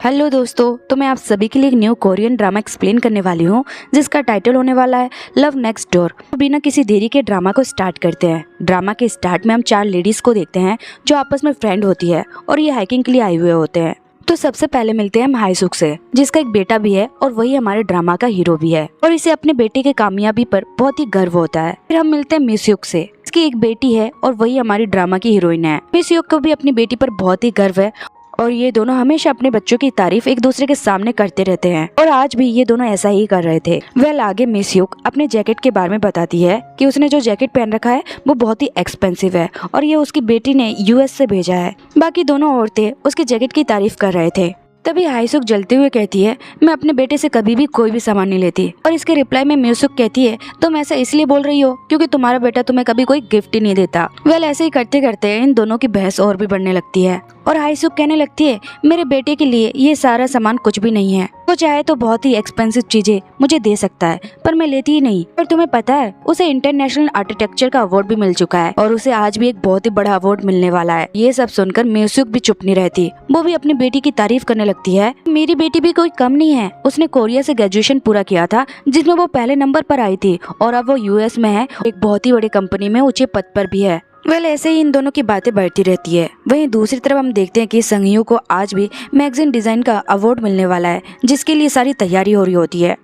Hello दोस्तों, तो मैं आप सभी के लिए एक न्यू कोरियन ड्रामा एक्सप्लेन करने वाली हूँ जिसका टाइटल होने वाला है लव नेक्स्ट डोर। बिना किसी देरी के ड्रामा को स्टार्ट करते हैं। ड्रामा के स्टार्ट में हम 4 लेडीज को देखते हैं जो आपस में फ्रेंड होती है और ये हाइकिंग के लिए आए हुए होते हैं। तो सबसे पहले मिलते हैं हम हाईसुक से, जिसका एक बेटा भी है और वही हमारे ड्रामा का हीरो भी है और इसे अपने बेटे के कामयाबी पर बहुत ही गर्व होता है। फिर हम मिलते हैं मिसयुक से, इसकी एक बेटी है और वही हमारी ड्रामा की हीरोइन है। मिसयुक को भी अपनी बेटी पर बहुत ही गर्व है और ये दोनों हमेशा अपने बच्चों की तारीफ एक दूसरे के सामने करते रहते हैं और आज भी ये दोनों ऐसा ही कर रहे थे। आगे मिसयुक अपने जैकेट के बारे में बताती है कि उसने जो जैकेट पहन रखा है वो बहुत ही एक्सपेंसिव है और ये उसकी बेटी ने यूएस से भेजा है। बाकी दोनों औरतें उसके जैकेट की तारीफ कर रहे थे। तभी हाईसुक जलते हुए कहती है, मैं अपने बेटे से कभी भी कोई भी सामान नहीं लेती। और इसके रिप्लाई में मिसयुक कहती है, तुम ऐसा इसलिए बोल रही हो क्योंकि तुम्हारा बेटा तुम्हें कभी कोई गिफ्ट ही नहीं देता। ऐसे ही करते करते इन दोनों की बहस और भी बढ़ने लगती है और हाईसुक कहने लगती है, मेरे बेटे के लिए ये सारा सामान कुछ भी नहीं है। वो चाहे तो बहुत ही एक्सपेंसिव चीजें मुझे दे सकता है पर मैं लेती ही नहीं। और तुम्हें पता है उसे इंटरनेशनल आर्किटेक्चर का अवार्ड भी मिल चुका है और उसे आज भी एक बहुत ही बड़ा अवार्ड मिलने वाला है। ये सब सुनकर मिसयुक भी चुप नहीं रहती, वो भी अपनी बेटी की तारीफ करने लगती है। मेरी बेटी भी कोई कम नहीं है, उसने कोरिया से ग्रेजुएशन पूरा किया था जिसमें वो पहले नंबर पर आई थी और अब वो यूएस में है, एक बहुत ही बड़ी कंपनी में ऊंचे पद पर भी है। ऐसे ही इन दोनों की बातें बढ़ती रहती है। वहीं दूसरी तरफ हम देखते हैं कि संगयू को आज भी मैगजीन डिजाइन का अवार्ड मिलने वाला है जिसके लिए सारी तैयारी हो रही होती है।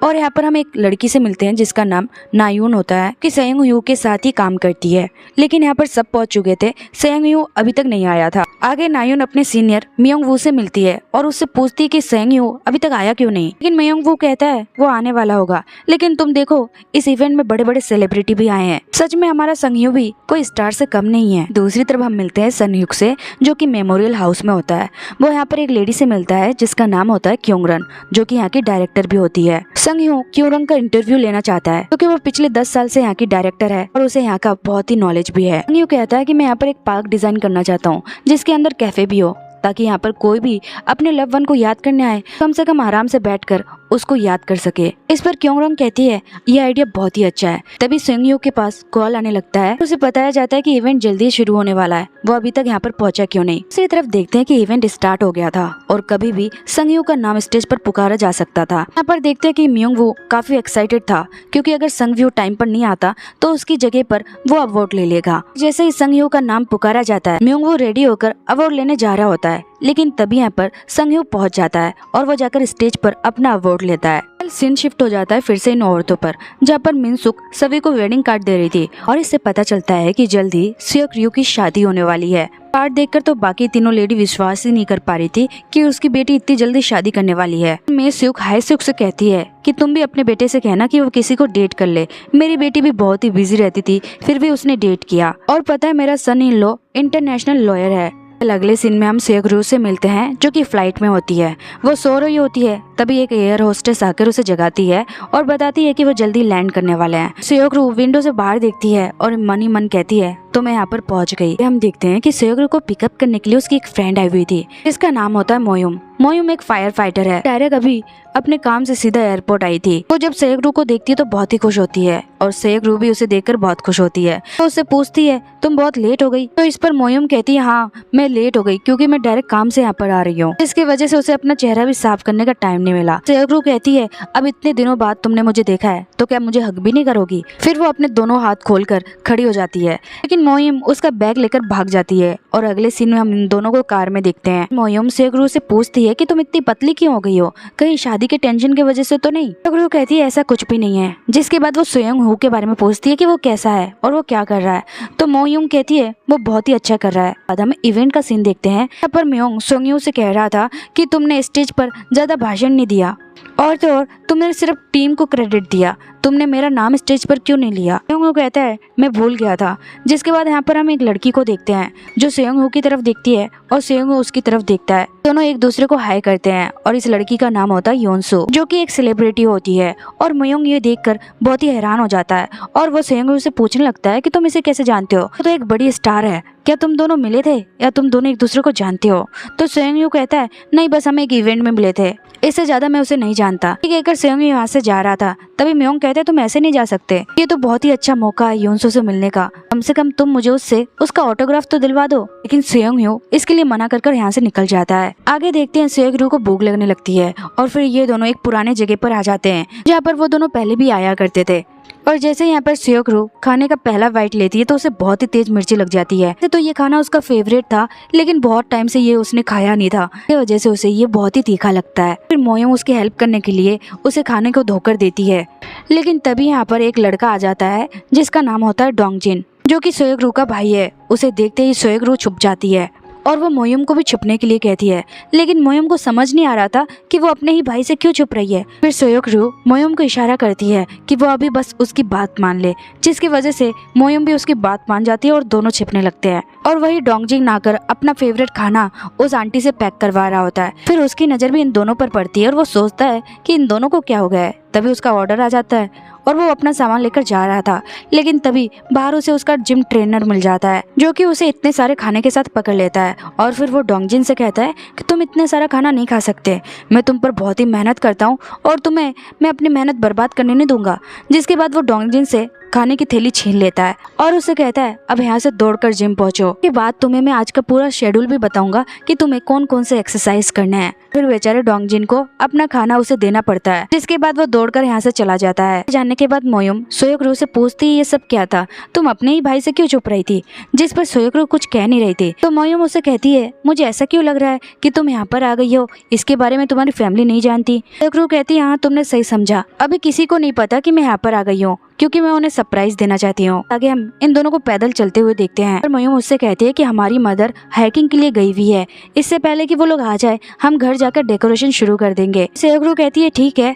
और यहाँ पर हम एक लड़की से मिलते हैं जिसका नाम नायून होता है कि संगयू के साथ ही काम करती है, लेकिन यहाँ पर सब पहुंच चुके थे, संगयू अभी तक नहीं आया था। आगे नायून अपने सीनियर मियोंग वू से मिलती है और उससे पूछती है कि संगयू अभी तक आया क्यों नहीं। लेकिन मियोंग वू कहता है वो आने वाला होगा, लेकिन तुम देखो इस इवेंट में बड़े बड़े सेलिब्रिटी भी आए हैं। सच में हमारा संगयू भी कोई स्टार से कम नहीं है। दूसरी तरफ हम मिलते हैं सनयुक से जो कि मेमोरियल हाउस में होता है। वो यहाँ पर एक लेडी से मिलता है जिसका नाम होता है क्योंगरन, जो कि यहाँ की डायरेक्टर भी होती है। संगयू क्योंरंग का इंटरव्यू लेना चाहता है क्योंकि वो पिछले 10 साल से यहाँ की डायरेक्टर है और उसे यहाँ का बहुत ही नॉलेज भी है। संगयू कहता है कि मैं यहाँ पर एक पार्क डिजाइन करना चाहता हूँ जिसके अंदर कैफे भी हो ताकि यहाँ पर कोई भी अपने लव वन को याद करने आए कम से कम आराम से बैठकर उसको याद कर सके। इस पर क्योंगरंग कहती है ये आइडिया बहुत ही अच्छा है। तभी संगयू के पास कॉल आने लगता है, उसे बताया जाता है कि इवेंट जल्दी शुरू होने वाला है, वो अभी तक यहाँ पर पहुंचा क्यों नहीं। दूसरी तरफ देखते हैं कि इवेंट स्टार्ट हो गया था और कभी भी संगयू का नाम स्टेज पर पुकारा जा सकता था। यहाँ पर देखते हैं कि मियोंग वू काफी एक्साइटेड था क्योंकि अगर संगयू टाइम पर नहीं आता तो उसकी जगह पर वो अवार्ड ले लेगा। जैसे ही संगयू का नाम पुकारा जाता है मियोंग वू रेडी होकर अवार्ड लेने जा रहा होता है, लेकिन तभी यहाँ पर संगयू पहुंच जाता है और वो जाकर स्टेज पर अपना अवार्ड लेता है। सीन शिफ्ट हो जाता है फिर से इन औरतों पर, जहाँ पर मिनसुक सभी को वेडिंग कार्ड दे रही थी और इससे पता चलता है कि जल्दी सेयोक-रyu की शादी होने वाली है। कार्ड देखकर तो बाकी तीनों लेडी विश्वास ही नहीं कर पा रही थी कि उसकी बेटी इतनी जल्दी शादी करने वाली है। मिसयुक हाईसुक से कहती है कि तुम भी अपने बेटे से कहना कि वो किसी को डेट कर ले। मेरी बेटी भी बहुत ही बिजी रहती थी फिर भी उसने डेट किया और पता है मेरा सन इन लॉ इंटरनेशनल लॉयर है। अगले सीन में हम सेयोक-रyu से मिलते हैं जो कि फ्लाइट में होती है। वो सो रही होती है, तभी एक एयर होस्टेस आकर उसे जगाती है और बताती है कि वो जल्दी लैंड करने वाले हैं। सेयोक-रyu विंडो से बाहर देखती है और मन ही मन कहती है तो मैं यहाँ पर पहुंच गई। हम देखते हैं कि सेयोक-रyu को पिकअप करने के लिए उसकी एक फ्रेंड आई हुई थी जिसका नाम होता है मोयुम। मोयुम एक फायर फाइटर है, डायरेक्ट अभी अपने काम से सीधा एयरपोर्ट आई थी। वो जब सेयोक-रyu को देखती है तो बहुत ही खुश होती है और सेयोक-रyu भी उसे देखकर बहुत खुश होती है। तो उससे पूछती है तुम बहुत लेट हो गई। तो इस पर मोयुम कहती है हाँ मैं लेट हो गई क्योंकि मैं डायरेक्ट काम से यहाँ पर आ रही हूँ, इसकी वजह से उसे अपना चेहरा भी साफ करने का टाइम नहीं मिला। सेयोक-रyu कहती है अब इतने दिनों बाद तुमने मुझे देखा है तो क्या मुझे हक भी नहीं करोगी। फिर वो अपने दोनों हाथ खोलकर खड़ी हो जाती है, लेकिन मोयुम उसका बैग लेकर भाग जाती है। और अगले सीन में हम इन दोनों को कार में देखते हैं। मोयुम सेयोक-रyu से पूछती है कि तुम इतनी पतली क्यों हो गई हो, कहीं शादी के टेंशन की वजह से तो नहीं। सेयोक-रyu कहती है ऐसा कुछ भी नहीं है। जिसके बाद वो सोयोंग-हू के बारे में पूछती है कि वो कैसा है और वो क्या कर रहा है। तो मोयुम कहती है वो बहुत ही अच्छा कर रहा है। बाद हम इवेंट का सीन देखते हैं। यहाँ पर मियोंग सोंगयू से कह रहा था कि तुमने स्टेज पर ज्यादा भाषण नहीं दिया और तो और तुमने सिर्फ टीम को क्रेडिट दिया, तुमने मेरा नाम स्टेज पर क्यों नहीं लिया। सेयोंग-हू कहता है मैं भूल गया था। जिसके बाद यहाँ पर हम एक लड़की को देखते हैं जो सेयोंग-हू की तरफ देखती है और सेयोंग-हू उसकी तरफ देखता है। दोनों एक दूसरे को हाय करते हैं और इस लड़की का नाम होता है योनसो जो कि एक सेलिब्रिटी होती है। और मियोंग ये देखकर बहुत ही हैरान हो जाता है और वो सेयोंग-हू से पूछने लगता है कि तुम इसे कैसे जानते हो, तो एक बड़ी स्टार है, क्या तुम दोनों मिले थे या तुम दोनों एक दूसरे को जानते हो। तो सेयोंग-हू कहता है नहीं बस हम एक इवेंट में मिले थे। इससे ज्यादा मैं उसे नहीं जानता। ये कहकर सेयोंग यहाँ से जा रहा था, तभी म्योंग कहते तुम ऐसे नहीं जा सकते, ये तो बहुत ही अच्छा मौका है योनसो से मिलने का, कम से कम तुम मुझे उससे उसका ऑटोग्राफ तो दिलवा दो। लेकिन सेयोंग इसके लिए मना कर यहाँ से निकल जाता है। आगे देखते हैं सेयोंग को भूख लगने लगती है और फिर ये दोनों एक पुराने जगह पर आ जाते हैं जहाँ पर वो दोनों पहले भी आया करते थे। और जैसे यहाँ पर सेयोंग खाने का पहला बाइट लेती है तो उसे बहुत ही तेज मिर्ची लग जाती है। तो ये खाना उसका फेवरेट था, लेकिन बहुत टाइम से ये उसने खाया नहीं था, इस वजह से उसे ये बहुत ही तीखा लगता है। फिर मोयोंग उसकी हेल्प करने के लिए उसे खाने को धोकर देती है। लेकिन तभी यहाँ पर एक लड़का आ जाता है जिसका नाम होता है डोंगजिन, जो कि सेयोंग का भाई है। उसे देखते ही सेयोंग छुप जाती है और वो मोयोंग को भी छुपने के लिए कहती है, लेकिन मोयोंग को समझ नहीं आ रहा था कि वो अपने ही भाई से क्यों छुप रही है। फिर सेयोंग मोयोंग को इशारा करती है कि वो अभी बस उसकी बात मान ले, जिसकी वजह से मोयोंग भी उसकी बात मान जाती है और दोनों छिपने लगते हैं। और वही डोंगजिन आकर अपना फेवरेट खाना उस आंटी से पैक करवा रहा होता है। फिर उसकी नजर भी इन दोनों पर पड़ती है और वो सोचता है कि इन दोनों को क्या हो गया है। तभी उसका ऑर्डर आ जाता है और वो अपना सामान लेकर जा रहा था, लेकिन तभी बाहर उसे उसका जिम ट्रेनर मिल जाता है, जो कि उसे इतने सारे खाने के साथ पकड़ लेता है। और फिर वो डोंगजिन से कहता है कि तुम इतने सारा खाना नहीं खा सकते, मैं तुम पर बहुत ही मेहनत करता हूँ और तुम्हें मैं अपनी मेहनत बर्बाद करने नहीं दूंगा। जिसके बाद वो डोंगजिन से खाने की थैली छीन लेता है और उसे कहता है अब यहाँ से दौड़कर जिम पहुंचो। के बाद तुम्हें मैं आज का पूरा शेड्यूल भी बताऊंगा कि तुम्हें कौन कौन से एक्सरसाइज करने हैं। फिर बेचारे डोंगजिन को अपना खाना उसे देना पड़ता है, जिसके बाद वो दौड़कर यहाँ से चला जाता है। जाने के बाद मोयोंग सेयोंग से पूछती है ये सब क्या था, तुम अपने ही भाई से क्यों छुप रही थी। जिस पर सेयोंग कुछ कह नहीं रही थी, तो मोयोंग उसे कहती है मुझे ऐसा क्यों लग रहा है कि तुम यहाँ पर आ गई हो, इसके बारे में तुम्हारी फैमिली नहीं जानती। सेयोंग कहती है हाँ तुमने सही समझा, अभी किसी को नहीं पता कि मैं यहाँ पर आ गई हूँ, क्योंकि मैं उन्हें सरप्राइज देना चाहती हूँ। आगे हम इन दोनों को पैदल चलते हुए देखते हैं और मोयोंग उससे कहती है कि हमारी मदर हाइकिंग के लिए गई हुई है, इससे पहले कि वो लोग आ जाए हम घर जाकर डेकोरेशन शुरू कर देंगे। सेयोंग कहती है ठीक है,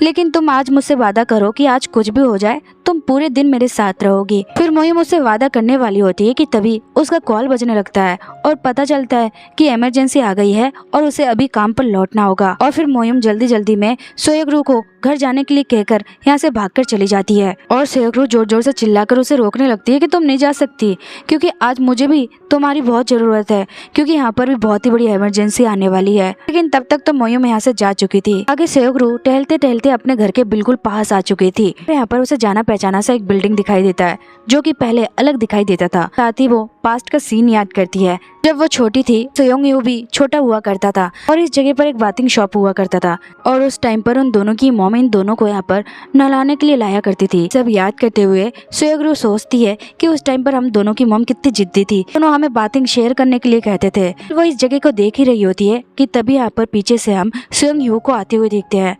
लेकिन तुम आज मुझसे वादा करो कि आज कुछ भी हो जाए तुम पूरे दिन मेरे साथ रहोगी। फिर मोयोंग मुझसे वादा करने वाली होती है कि तभी उसका कॉल बजने लगता है और पता चलता है कि इमरजेंसी आ गई है और उसे अभी काम पर लौटना होगा। और फिर मोयोंग जल्दी जल्दी में सेयोंग को घर जाने के लिए कहकर यहाँ से भागकर चली जाती है और सेयोंग जोर जोर से चिल्लाकर उसे रोकने लगती है कि तुम नहीं जा सकती, क्योंकि आज मुझे भी तुम्हारी बहुत जरूरत है, क्योंकि यहाँ पर भी बहुत ही बड़ी इमरजेंसी आने वाली है। लेकिन तब तक तो मोयोंग यहाँ से जा चुकी थी। आगे सेयोंग टहलते टहलते अपने घर के बिल्कुल पास आ चुकी थी। यहाँ पर उसे जाना पहचाना सा एक बिल्डिंग दिखाई देता है, जो कि पहले अलग दिखाई देता था। साथ ही वो पास्ट का सीन याद करती है, जब वो छोटी थी सेयोंग भी छोटा हुआ करता था और इस जगह पर एक बाथिंग शॉप हुआ करता था और उस टाइम पर उन दोनों की मॉम इन दोनों को यहाँ पर नहलाने के लिए लाया करती थी। सब याद करते हुए सेयोंग सोचती है कि उस टाइम पर हम दोनों की मॉम कितनी जिद्दी थी, दोनों हमें बाथिंग शेयर करने के लिए कहते थे। वो इस जगह को देख ही रही होती है कि तभी यहाँ पर पीछे से हम सेयोंग को आते हुए देखते हैं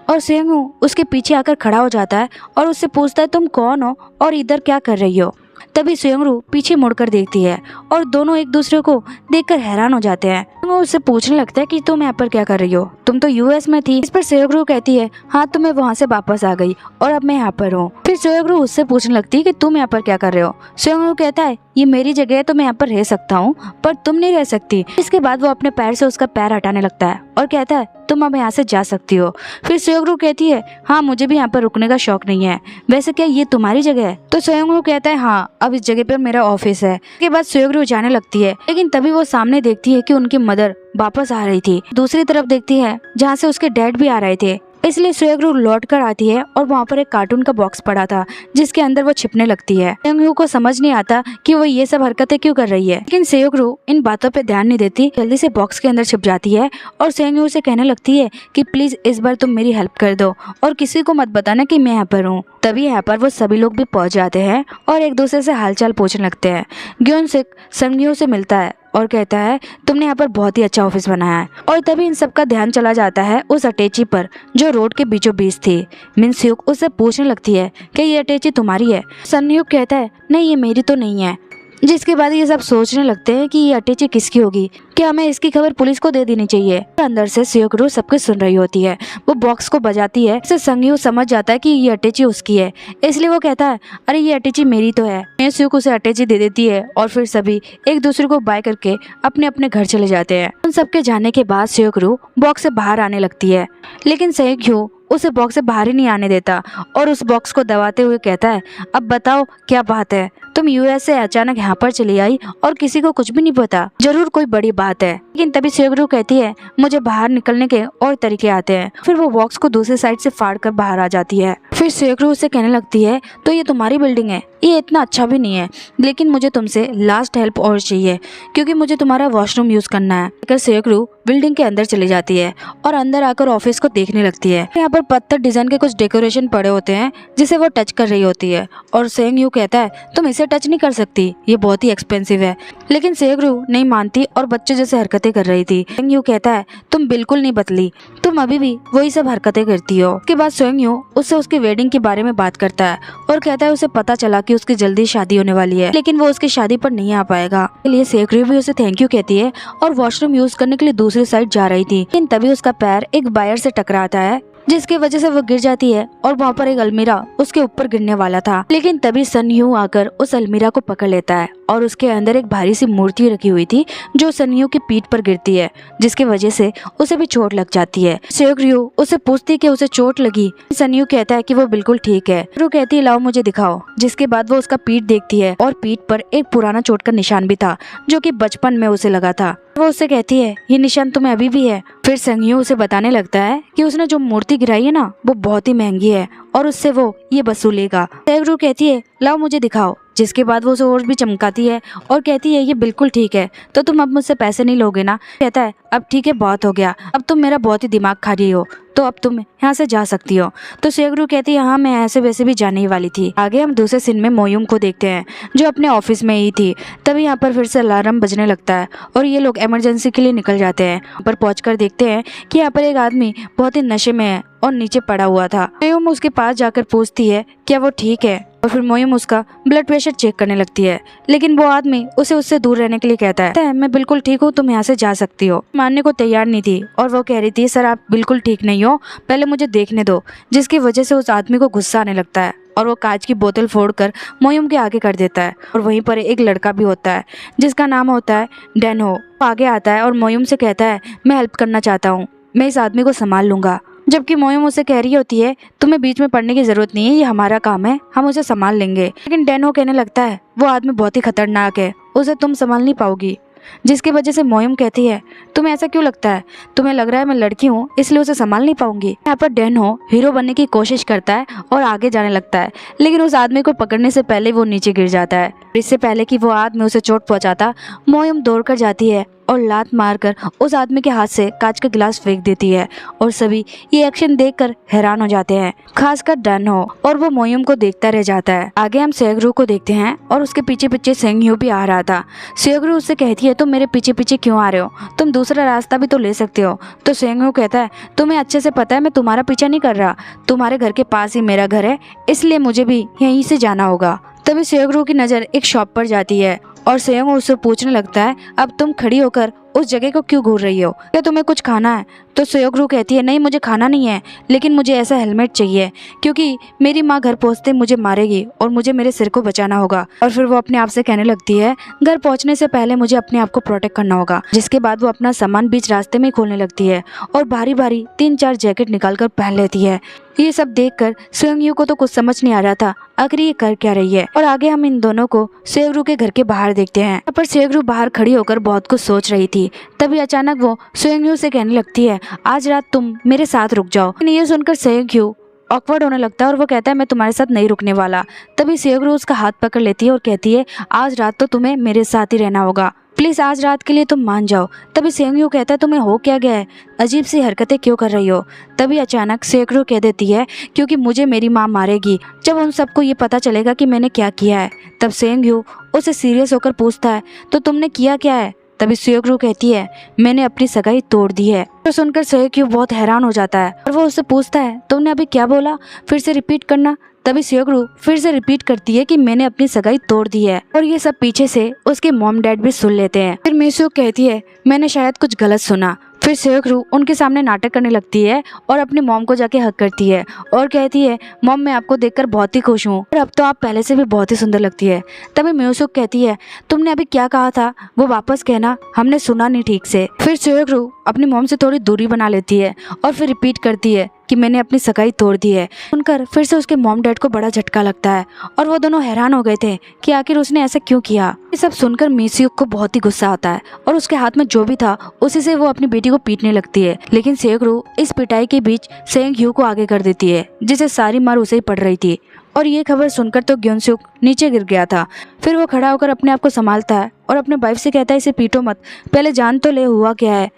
और सेयोंग उसके पीछे आकर खड़ा हो जाता है और उससे पूछता है तुम कौन हो और इधर क्या कर रही हो। तभी सेयोंग पीछे मुड़कर देखती है और दोनों एक दूसरे को देखकर हैरान हो जाते हैं। वो उससे पूछने लगता है कि तुम यहाँ पर क्या कर रही हो, तुम तो यूएस में थी। इस पर सेयोंग कहती है हाँ तो मैं वहाँ से वापस आ गई और अब मैं यहाँ पर हूँ। फिर सेयोंग उससे पूछने लगती है कि तुम यहाँ पर क्या कर रहे हो। सेयोंग कहता है ये मेरी जगह है तो मैं यहाँ पर रह सकता हूँ, पर तुम नहीं रह सकती। इसके बाद वो अपने पैर से उसका पैर हटाने लगता है और कहता है तुम अब यहाँ से जा सकती हो। फिर सेयोंग कहती है हाँ मुझे भी यहाँ पर रुकने का शौक नहीं है, वैसे क्या ये तुम्हारी जगह है। तो सेयोंग कहता है हाँ अब इस जगह पर मेरा ऑफिस है। इसके बाद सेयोंग जाने लगती है, लेकिन तभी वो सामने देखती है कि उनकी मदर वापस आ रही थी। दूसरी तरफ देखती है जहाँ से उसके डैड भी आ रहे थे, इसलिए सेयोंग लौट कर आती है और वहाँ पर एक कार्टून का बॉक्स पड़ा था जिसके अंदर वो छिपने लगती है। सेयोंग को समझ नहीं आता कि वो ये सब हरकतें क्यों कर रही है, लेकिन सेयोंग इन बातों पे ध्यान नहीं देती, जल्दी से बॉक्स के अंदर छिप जाती है और सेयोंग से कहने लगती है कि प्लीज इस बार तुम मेरी हेल्प कर दो और किसी को मत बताना कि मैं यहाँ पर हूँ। तभी यहाँ पर वो सभी लोग भी पहुंच जाते हैं और एक दूसरे से हालचाल पूछने लगते हैं। ग्योनसिक संगीहो से मिलता है और कहता है तुमने यहाँ पर बहुत ही अच्छा ऑफिस बनाया है। और तभी इन सब का ध्यान चला जाता है उस अटैची पर जो रोड के बीचों बीच थी। मिनस्यूक उससे पूछने लगती है कि ये अटैची तुम्हारी है। सनह्यूक कहता है नहीं ये मेरी तो नहीं है। जिसके बाद ये सब सोचने लगते हैं कि ये अटैची किसकी होगी, क्या हमें इसकी खबर पुलिस को दे देनी चाहिए। अंदर से सेयोंग सब कुछ सुन रही होती है, वो बॉक्स को बजाती है। इससे संगीहो समझ जाता है कि ये अटैची उसकी है, इसलिए वो कहता है अरे ये अटैची मेरी तो है। मिनस्यूक उसे अटैची दे देती है और फिर सभी एक दूसरे को बाय करके अपने अपने घर चले जाते हैं। उन सबके जाने के बाद सेयोंग बॉक्स से बाहर आने लगती है, लेकिन सेयोंग उसे बॉक्स से बाहर ही नहीं आने देता और उस बॉक्स को दबाते हुए कहता है, अब बताओ क्या बात है, तुम यूएस से अचानक यहाँ पर चली आई और किसी को कुछ भी नहीं पता, जरूर कोई बड़ी बात है। लेकिन तभी सेगरू कहती है, मुझे बाहर निकलने के और तरीके आते हैं। फिर वो बॉक्स को दूसरी साइड से फाड़ कर बाहर आ जाती है। फिर सेगरू उसे कहने लगती है, तो ये तुम्हारी बिल्डिंग है, ये इतना अच्छा भी नहीं है, लेकिन मुझे तुमसे लास्ट हेल्प और चाहिए क्योंकि मुझे तुम्हारा वॉशरूम यूज करना है। लेकर सेगरू बिल्डिंग के अंदर चली जाती है और अंदर आकर ऑफिस को देखने लगती है। यहाँ पर पत्थर डिजाइन के कुछ डेकोरेशन पड़े होते हैं जिसे वो टच कर रही होती है और सेंग यू कहता है, तुम इसे टच नहीं कर सकती, ये बहुत ही एक्सपेंसिव है। लेकिन सेगरू नहीं मानती और बच्चे जैसे हरकतें कर रही थी। सेंग यू कहता है, तुम बिल्कुल नहीं बदली, तुम अभी भी वही सब हरकतें करती हो। उसके बाद सेंग यू उससे उसकी वेडिंग के बारे में बात करता है और कहता है उसे पता चला कि उसकी जल्दी शादी होने वाली है, लेकिन वो उसकी शादी पर नहीं आ पाएगा। इसलिए सेगरू भी उसे थैंक यू कहती है और वॉशरूम यूज करने के लिए दूसरी साइड जा रही थी। लेकिन तभी उसका पैर एक वायर से टकराता है जिसकी वजह से वो गिर जाती है और वहाँ पर एक अलमीरा उसके ऊपर गिरने वाला था। लेकिन तभी सन यू आकर उस अलमीरा को पकड़ लेता है और उसके अंदर एक भारी सी मूर्ति रखी हुई थी जो सन यू की पीठ पर गिरती है, जिसकी वजह से उसे भी चोट लग जाती है। सेगरू उसे पूछती है कि उसे चोट लगी। सन यू कहता है कि वो बिल्कुल ठीक है। वो कहती है, लाओ मुझे दिखाओ। जिसके बाद वो उसका पीठ देखती है और पीठ पर एक पुराना चोट का निशान भी था जो कि बचपन में उसे लगा था। वो उससे कहती है, ये निशान तुम्हें अभी भी है। फिर संगयू उसे बताने लगता है कि उसने जो मूर्ति गिराई है ना, वो बहुत ही महंगी है और उससे वो ये वसूलेगा। सेगरू कहती है, लाओ मुझे दिखाओ। जिसके बाद वो उसे और भी चमकाती है और कहती है, ये बिल्कुल ठीक है, तो तुम अब मुझसे पैसे नहीं लोगे ना। कहता है, अब ठीक है, बहुत हो गया, अब तुम मेरा बहुत ही दिमाग खा रही हो, तो अब तुम यहाँ से जा सकती हो। तो सेगरू कहती है, हाँ मैं ऐसे वैसे भी जाने ही वाली थी। आगे हम दूसरे सीन में मोयुम को देखते हैं जो अपने ऑफिस में ही थी। तभी यहाँ पर फिर से अलार्म बजने लगता है और ये लोग इमरजेंसी के लिए निकल जाते हैं। यहाँ पर पहुंचकर देखते हैं कि यहाँ पर एक आदमी बहुत ही नशे में है और नीचे पड़ा हुआ था। मोयुम उसके पास जाकर पूछती है, क्या वो ठीक है? और फिर मोयुम उसका ब्लड प्रेशर चेक करने लगती है, लेकिन वो आदमी उसे उससे दूर रहने के लिए कहता है, मैं बिल्कुल ठीक हूँ, तुम यहाँ से जा सकती हो। मानने को तैयार नहीं थी और वो कह रही थी, सर आप बिल्कुल ठीक नहीं हो, पहले मुझे देखने दो। जिसकी वजह से उस आदमी को गुस्सा आने लगता है और वो कांच की बोतल फोड़कर मोयुम के आगे कर देता है। और वहीं पर एक लड़का भी होता है जिसका नाम होता है डेनहो। वो आगे आता है और मोयुम से कहता है, मैं हेल्प करना चाहता हूँ, मैं इस आदमी को संभाल लूंगा। जबकि मोयुम उसे कह रही होती है, तुम्हें बीच में पड़ने की जरूरत नहीं है, ये हमारा काम है, हम उसे संभाल लेंगे। लेकिन डेनहो कहने लगता है, वो आदमी बहुत ही खतरनाक है, उसे तुम संभाल नहीं पाओगी। जिसकी वजह से मोयुम कहती है, तुम्हें ऐसा क्यों लगता है? तुम्हें लग रहा है मैं लड़की हूँ इसलिए उसे संभाल नहीं पाऊंगी। यहाँ पर डेनहो हीरो बनने की कोशिश करता है और आगे जाने लगता है, लेकिन उस आदमी को पकड़ने से पहले वो नीचे गिर जाता है। इससे पहले कि वो आदमी उसे चोट पहुंचाता, मोयुम दौड़कर जाती है और लात मारकर उस आदमी के हाथ से कांच का गिलास फेंक देती है। और सभी ये एक्शन देखकर हैरान हो जाते हैं, खासकर डेनहो, और वो मोयुम को देखता रह जाता है। आगे हम सेगरू को देखते हैं और उसके पीछे पीछे सेंगयू भी आ रहा था। सेगरू उससे कहती है, तुम मेरे पीछे पीछे क्यों आ रहे हो? तुम दूसरा रास्ता भी तो ले सकते हो। तो सेंगयू कहता है, तुम्हें अच्छे से पता है मैं तुम्हारा पीछा नहीं कर रहा, तुम्हारे घर के पास ही मेरा घर है, इसलिए मुझे भी यहीं से जाना होगा। तभी सेगरू की नजर एक शॉप पर जाती है और सेंगयू उससे पूछने लगता है, अब तुम खड़ी होकर उस जगह को क्यों घूर रही हो? क्या तुम्हें कुछ खाना है? तो सेगरू कहती है, नहीं मुझे खाना नहीं है, लेकिन मुझे ऐसा हेलमेट चाहिए क्योंकि मेरी माँ घर पहुँचते मुझे मारेगी और मुझे मेरे सिर को बचाना होगा। और फिर वो अपने आप से कहने लगती है, घर पहुँचने से पहले मुझे अपने आप को प्रोटेक्ट करना होगा। जिसके बाद वो अपना सामान बीच रास्ते में खोलने लगती है और भारी भारी 3-4 जैकेट निकालकर पहन लेती है। ये सब देखकर सेंगयू को तो कुछ समझ नहीं आ रहा था आखिर ये कर क्या रही है। और आगे हम इन दोनों को सेगरू के घर के बाहर देखते हैं। यहाँ पर सेगरू बाहर खड़ी होकर बहुत कुछ सोच रही थी। तभी अचानक वो सेंगयू से कहने लगती है, आज रात तुम मेरे साथ रुक जाओ। ये सुनकर सेंगयू ऑकवर्ड होने लगता है और वो कहता है, मैं तुम्हारे साथ नहीं रुकने वाला। तभी सेगरू उसका हाथ पकड़ लेती है और कहती है, आज रात तो तुम्हें मेरे साथ ही रहना होगा, प्लीज आज रात के लिए तुम मान जाओ। तभी सेंगयू कहता है, तुम्हें हो क्या गया है, अजीब सी हरकतें क्यों कर रही हो? तभी अचानक सेगरू कह देती है, क्योंकि मुझे मेरी माँ मारेगी जब उन सबको ये पता चलेगा कि मैंने क्या किया है। तब सेंगयू उसे सीरियस होकर पूछता है, तो तुमने किया क्या है? तभी सेगरू कहती है, मैंने अपनी सगाई तोड़ दी है। तो सुनकर सेगरू बहुत हैरान हो जाता है और वो उससे पूछता है, तुमने अभी क्या बोला, फिर से रिपीट करना। तभी सेगरू फिर से रिपीट करती है कि मैंने अपनी सगाई तोड़ दी है। और ये सब पीछे से उसके मॉम डैड भी सुन लेते हैं। फिर मिसू कहती है, मैंने शायद कुछ गलत सुना। फिर सेगरू उनके सामने नाटक करने लगती है और अपनी मॉम को जाके हक करती है और कहती है, मॉम मैं आपको देखकर बहुत ही खुश हूँ और अब तो आप पहले से भी बहुत ही सुंदर लगती है। तभी मिसू कहती है, तुमने अभी क्या कहा था वो वापस कहना, हमने सुना नहीं ठीक से। फिर सेगरू अपनी मॉम से थोड़ी दूरी बना लेती है और फिर रिपीट करती है, कि मैंने अपनी सगाई तोड़ दी है। सुनकर फिर से उसके मॉम डैड को बड़ा झटका लगता है और वो दोनों हैरान हो गए थे कि आखिर उसने ऐसा क्यों किया। ये सब सुनकर मिसयूक को बहुत ही गुस्सा आता है और उसके हाथ में जो भी था उसी से वो अपनी बेटी को पीटने लगती है। लेकिन सेयोक-रू इस पिटाई के बीच सेंग-ह्यू को आगे कर देती है, जिसे सारी मार उसे ही पड़ रही थी। और ये खबर सुनकर तो ग्योन-सूक नीचे गिर गया था। फिर वो खड़ा होकर अपने आप को संभालता है और अपने वाइफ से कहता है, इसे पीटो मत, पहले जान तो ले हुआ क्या है,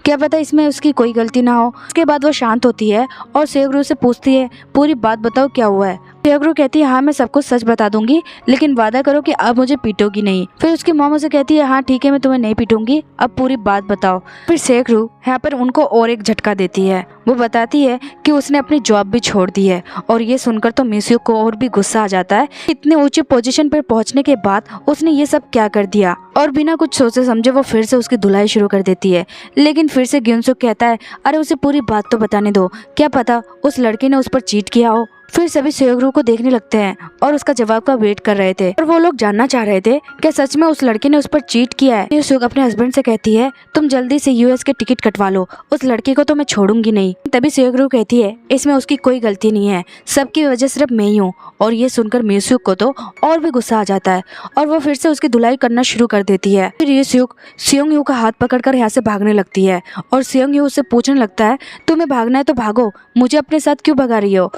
क्या पता इसमें उसकी कोई गलती ना हो। उसके बाद वो शांत होती है और सेयोक-रू से पूछती है, पूरी बात बताओ क्या हुआ है। सेयोक-रू कहती है, हाँ मैं सब कुछ सच बता दूंगी, लेकिन वादा करो कि अब मुझे पीटोगी नहीं। फिर उसकी मॉम उसे कहती है, हाँ ठीक है मैं तुम्हें नहीं पीटूंगी, अब पूरी बात बताओ। फिर सेयोक-रू यहाँ पर उनको और एक झटका देती है। वो बताती है कि उसने अपनी जॉब भी छोड़ दी है। और ये सुनकर तो मिसयूक को और भी गुस्सा आ जाता है, इतने ऊंची पोजीशन पर पहुंचने के बाद उसने ये सब क्या कर दिया। और बिना कुछ सोचे समझे वो फिर से उसकी धुलाई शुरू कर देती है। लेकिन फिर से ग्योन-सूक कहता है, अरे उसे पूरी बात तो बताने दो, क्या पता उस लड़के ने उस पर चीट किया हो। फिर सभी सेयोक-रू को देखने लगते हैं और उसका जवाब का वेट कर रहे थे और वो लोग जानना चाह रहे थे क्या सच में उस लड़के ने उस पर चीट किया है। मिसयूक अपने हस्बैंड से कहती है, तुम जल्दी से यूएस के टिकट कटवा लो, उस लड़के को तो मैं छोड़ूंगी नहीं। तभी सेयोक-रू कहती है, इसमें उसकी कोई गलती नहीं है, सबकी वजह सिर्फ मैं ही हूँ। और ये सुनकर मिसयूक को तो और भी गुस्सा आ जाता है और वो फिर से उसकी धुलाई करना शुरू कर देती है। फिर मिसयूक सेयोंग-ह्यू का हाथ पकड़कर यहाँ से भागने लगती है और सेयोंग-ह्यू उससे पूछने लगता है, तुम्हें भागना है तो भागो, मुझे अपने साथ क्यों भगा रही हो।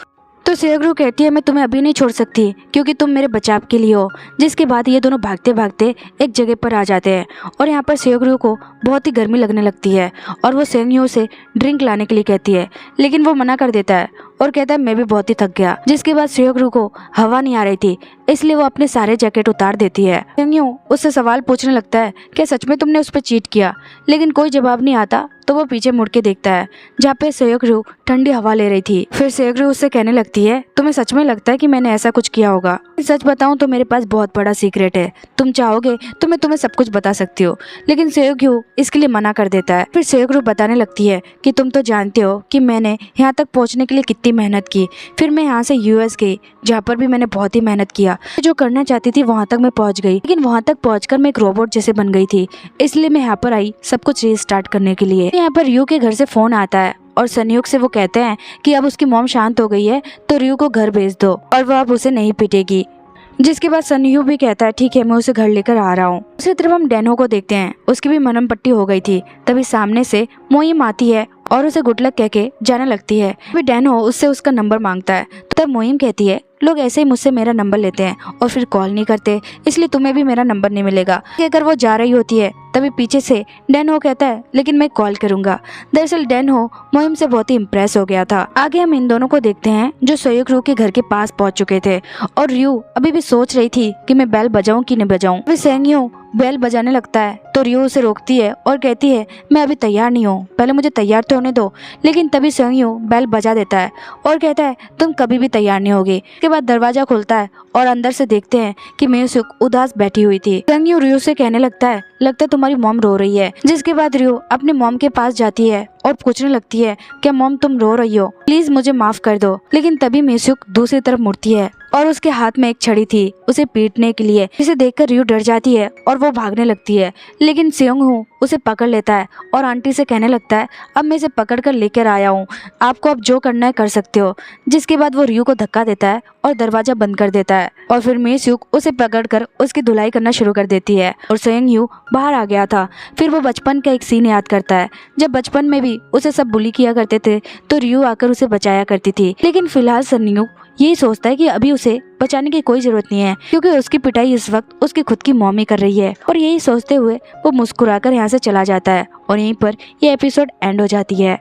तो सेयोक-रू कहती है, मैं तुम्हें अभी नहीं छोड़ सकती क्योंकि तुम मेरे बचाव के लिए हो। जिसके बाद ये दोनों भागते भागते एक जगह पर आ जाते हैं और यहाँ पर सेयोक-रू को बहुत ही गर्मी लगने लगती है और वो सेयोंग-ह्यू से ड्रिंक लाने के लिए कहती है, लेकिन वो मना कर देता है और कहता है मैं भी बहुत ही थक गया। जिसके बाद सेयोक-रू को हवा नहीं आ रही थी, इसलिए वो अपने सारे जैकेट उतार देती है। सेयोंग-ह्यू उससे सवाल पूछने लगता है, क्या सच में तुमने उस पर चीट किया। लेकिन कोई जवाब नहीं आता तो वो पीछे मुड़ के देखता है जहाँ पे सेयोक-रू ठंडी हवा ले रही थी। फिर सेयोक-रू उससे कहने लगती है, तुम्हें सच में लगता है कि मैंने ऐसा कुछ किया होगा। सच बताऊं तो मेरे पास बहुत बड़ा सीक्रेट है, तुम चाहोगे तो मैं तुम्हें सब कुछ बता सकती हूँ। लेकिन सेयोक-ह्यू इसके लिए मना कर देता है। फिर सेयोक-रू बताने लगती है कि तुम तो जानते हो कि मैंने यहाँ तक पहुँचने के लिए कितनी मेहनत की। फिर मैं यहाँ से यूएस गई जहाँ पर भी मैंने बहुत ही मेहनत किया, जो करना चाहती थी वहाँ तक मैं पहुँच गई। लेकिन वहाँ तक पहुँचकर मैं एक रोबोट जैसे बन गई थी, इसलिए मैं यहाँ पर आई सब कुछ रीस्टार्ट करने के लिए। यहाँ पर रयू के घर से फोन आता है और सनयुक से वो कहते हैं कि अब उसकी मॉम शांत हो गई है तो रयू को घर भेज दो और वो अब उसे नहीं पीटेगी। जिसके बाद सनयू भी कहता है, ठीक है मैं उसे घर लेकर आ रहा हूँ। दूसरी तरफ हम डेनहो को देखते हैं, उसकी भी मरहम पट्टी हो गई थी। तभी सामने से मोइम आती है और उसे गुड लक कह के जाने लगती है। फिर डेनहो उससे उसका नंबर मांगता है तो तब मोइम कहती है, लोग ऐसे ही मुझसे मेरा नंबर लेते हैं और फिर कॉल नहीं करते, इसलिए तुम्हें भी मेरा नंबर नहीं मिलेगा। कहकर वो जा रही होती है तभी पीछे से डेनहो कहता है, लेकिन मैं कॉल करूंगा। दरअसल डेनहो मोइम से बहुत ही इम्प्रेस हो गया था। आगे हम इन दोनों को देखते हैं जो सेयोक-रू के घर के पास पहुंच चुके थे और रयू अभी भी सोच रही थी कि मैं बेल बजाऊं कि नहीं बजाऊं। फिर सेंग-ह्यू बेल बजाने लगता है तो रयू उसे रोकती है और कहती है, मैं अभी तैयार नहीं हूँ, पहले मुझे तैयार तो होने दो। लेकिन तभी सेंग-ह्यू बेल बजा देता है और कहता है, तुम कभी भी तैयार नहीं होगी। इसके बाद दरवाजा खुलता है और अंदर से देखते हैं कि मिसयूक उदास बैठी हुई थी। सेंग-ह्यू रयू से कहने लगता है, लगता है तुम्हारी मॉम रो रही है। जिसके बाद रयू अपनी मॉम के पास जाती है और पूछने लगती है, क्या मॉम तुम रो रही हो, प्लीज मुझे माफ कर दो। लेकिन तभी मिसयूक दूसरी तरफ मुड़ती है और उसके हाथ में एक छड़ी थी उसे पीटने के लिए, जिसे देखकर रयू डर जाती है और वो भागने लगती है। लेकिन सेयोंग-हू उसे पकड़ लेता है और आंटी से कहने लगता है, अब मैं इसे पकड़ कर लेकर आया हूँ, आपको अब जो करना है कर सकते हो। जिसके बाद वो रयू को धक्का देता है और दरवाजा बंद कर देता है और फिर मिसयूक उसे पकड़कर उसकी धुलाई करना शुरू कर देती है और सेयोंग-हू बाहर आ गया था। फिर वो बचपन का एक सीन याद करता है जब बचपन में भी उसे सब बुली किया करते थे तो रयू आकर उसे बचाया करती थी। लेकिन फिलहाल सनयू यही सोचता है कि अभी उसे बचाने की कोई जरूरत नहीं है क्योंकि उसकी पिटाई इस वक्त उसकी खुद की मॉम ही कर रही है। और यही सोचते हुए वो मुस्कुराकर यहाँ से चला जाता है और यहीं पर ये एपिसोड एंड हो जाती है।